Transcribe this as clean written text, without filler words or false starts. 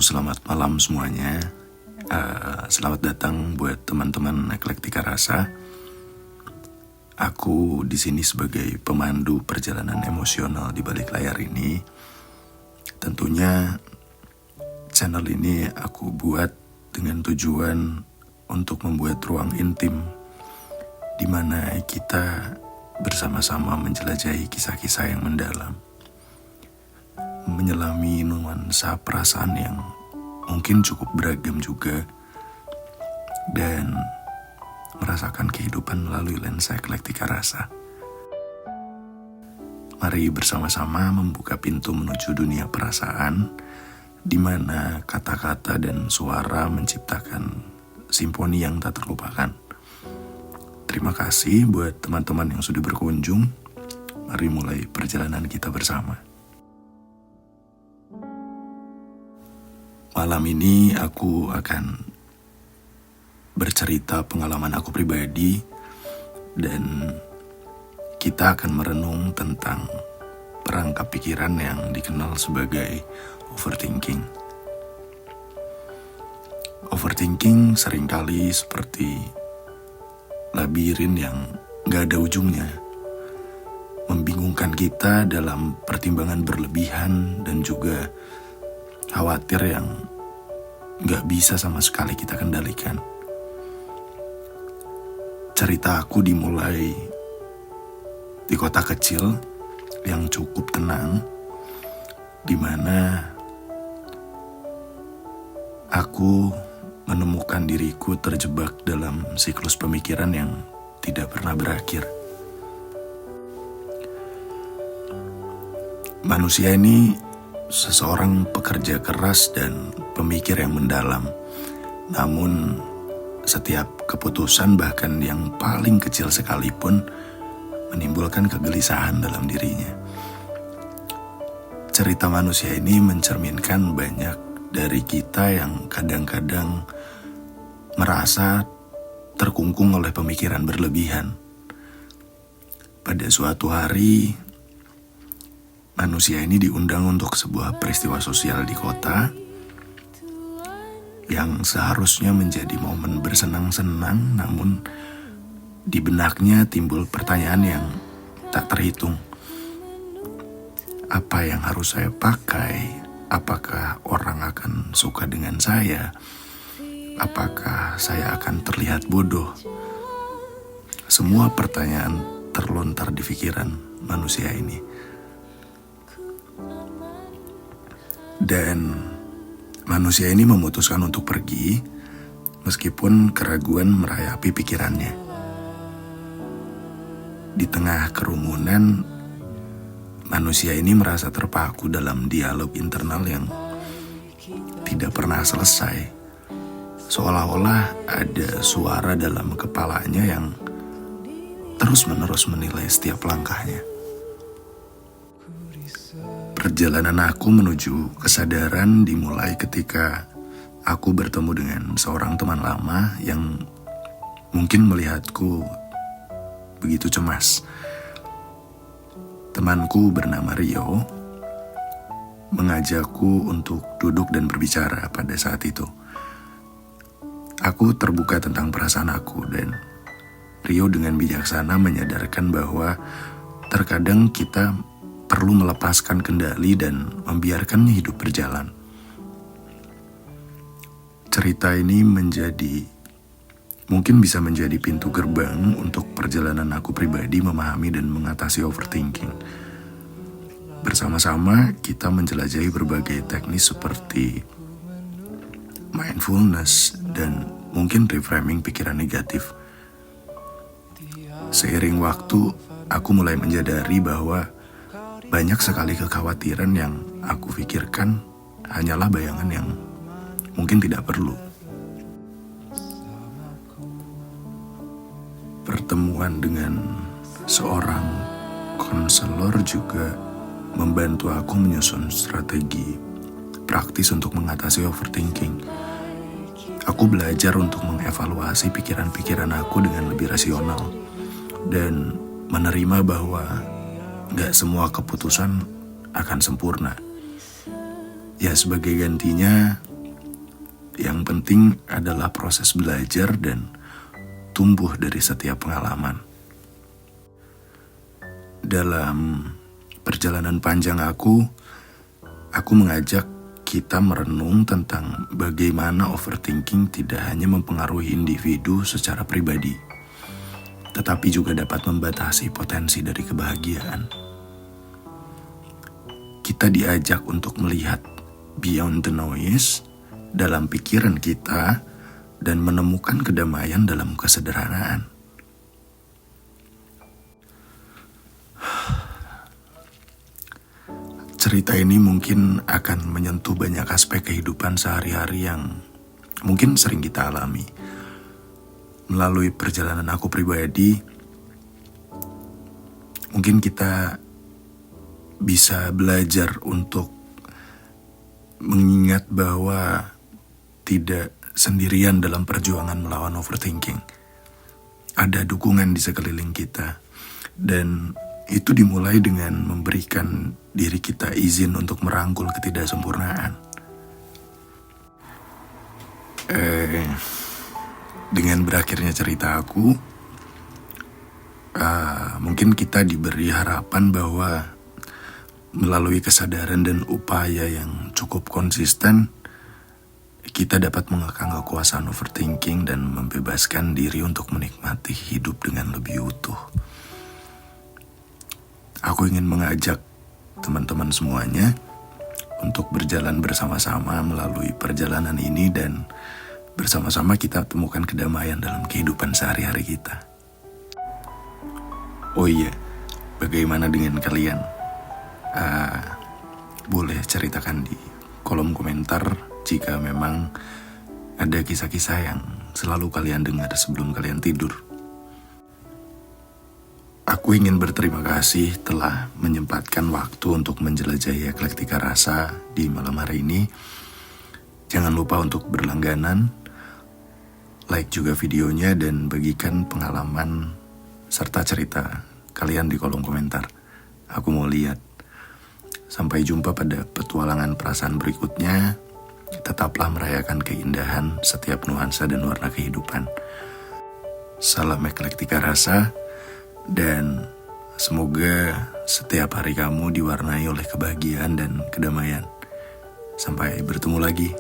selamat malam semuanya. Selamat datang buat teman-teman Eklektika Rasa. Aku di sini sebagai pemandu perjalanan emosional di balik layar ini. Tentunya channel ini aku buat dengan tujuan untuk membuat ruang intim di mana kita bersama-sama menjelajahi kisah-kisah yang mendalam, menyelami nuansa perasaan yang mungkin cukup beragam juga, dan merasakan kehidupan melalui lensa Eklektika Rasa. Mari bersama-sama membuka pintu menuju dunia perasaan, di mana kata-kata dan suara menciptakan simfoni yang tak terlupakan. Terima kasih buat teman-teman yang sudah berkunjung. Mari mulai perjalanan kita bersama. Malam ini aku akan bercerita pengalaman aku pribadi, dan kita akan merenung tentang perangkap pikiran yang dikenal sebagai overthinking. Overthinking seringkali seperti labirin yang gak ada ujungnya, membingungkan kita dalam pertimbangan berlebihan dan juga khawatir yang gak bisa sama sekali kita kendalikan. Cerita aku dimulai di kota kecil yang cukup tenang, di mana aku menemukan diriku terjebak dalam siklus pemikiran yang tidak pernah berakhir. Manusia ini seseorang pekerja keras dan pemikir yang mendalam. Namun setiap keputusan, bahkan yang paling kecil sekalipun, menimbulkan kegelisahan dalam dirinya. Cerita manusia ini mencerminkan banyak dari kita yang kadang-kadang merasa terkungkung oleh pemikiran berlebihan. Pada suatu hari, manusia ini diundang untuk sebuah peristiwa sosial di kota yang seharusnya menjadi momen bersenang-senang, namun di benaknya timbul pertanyaan yang tak terhitung. Apa yang harus saya pakai? Apakah orang akan suka dengan saya? Apakah saya akan terlihat bodoh? Semua pertanyaan terlontar di pikiran manusia ini. Dan manusia ini memutuskan untuk pergi, meskipun keraguan merayapi pikirannya. Di tengah kerumunan, manusia ini merasa terpaku dalam dialog internal yang tidak pernah selesai. Seolah-olah ada suara dalam kepalanya yang terus-menerus menilai setiap langkahnya. Perjalanan aku menuju kesadaran dimulai ketika aku bertemu dengan seorang teman lama yang mungkin melihatku begitu cemas. Temanku bernama Rio mengajakku untuk duduk dan berbicara pada saat itu. Aku terbuka tentang perasaan aku, dan Rio dengan bijaksana menyadarkan bahwa terkadang kita perlu melepaskan kendali dan membiarkannya hidup berjalan. Cerita ini mungkin bisa menjadi pintu gerbang untuk perjalanan aku pribadi memahami dan mengatasi overthinking. Bersama-sama kita menjelajahi berbagai teknis seperti mindfulness dan mungkin reframing pikiran negatif. Seiring waktu, aku mulai menyadari bahwa banyak sekali kekhawatiran yang aku pikirkan hanyalah bayangan yang mungkin tidak perlu. Pertemuan dengan seorang konselor juga membantu aku menyusun strategi praktis untuk mengatasi overthinking. Aku belajar untuk mengevaluasi pikiran-pikiran aku dengan lebih rasional dan menerima bahwa gak semua keputusan akan sempurna. Ya, sebagai gantinya Yang penting adalah proses belajar dan tumbuh dari setiap pengalaman. Dalam perjalanan panjang aku mengajak kita merenung tentang bagaimana overthinking tidak hanya mempengaruhi individu secara pribadi, tetapi juga dapat membatasi potensi dari kebahagiaan. Kita diajak untuk melihat beyond the noise dalam pikiran kita dan menemukan kedamaian dalam kesederhanaan. Cerita ini mungkin akan menyentuh banyak aspek kehidupan sehari-hari yang mungkin sering kita alami. Melalui perjalanan aku pribadi, mungkin kita bisa belajar untuk mengingat bahwa tidak sendirian dalam perjuangan melawan overthinking. Ada dukungan di sekeliling kita, dan itu dimulai dengan memberikan diri kita izin untuk merangkul ketidaksempurnaan. Dengan berakhirnya cerita aku, mungkin kita diberi harapan bahwa melalui kesadaran dan upaya yang cukup konsisten, kita dapat mengekang kekuasaan overthinking dan membebaskan diri untuk menikmati hidup dengan lebih utuh. Aku ingin mengajak teman-teman semuanya untuk berjalan bersama-sama melalui perjalanan ini dan bersama-sama kita temukan kedamaian dalam kehidupan sehari-hari kita. Oh iya, bagaimana dengan kalian? Boleh ceritakan di kolom komentar jika memang ada kisah-kisah yang selalu kalian dengar sebelum kalian tidur. Aku ingin berterima kasih telah menyempatkan waktu untuk menjelajahi Eklektika Rasa di malam hari ini. Jangan lupa untuk berlangganan, like juga videonya, dan bagikan pengalaman serta cerita kalian di kolom komentar. Aku mau lihat. Sampai jumpa pada petualangan perasaan berikutnya. Tetaplah merayakan keindahan setiap nuansa dan warna kehidupan. Salam Eklektika Rasa, dan semoga setiap hari kamu diwarnai oleh kebahagiaan dan kedamaian. Sampai bertemu lagi.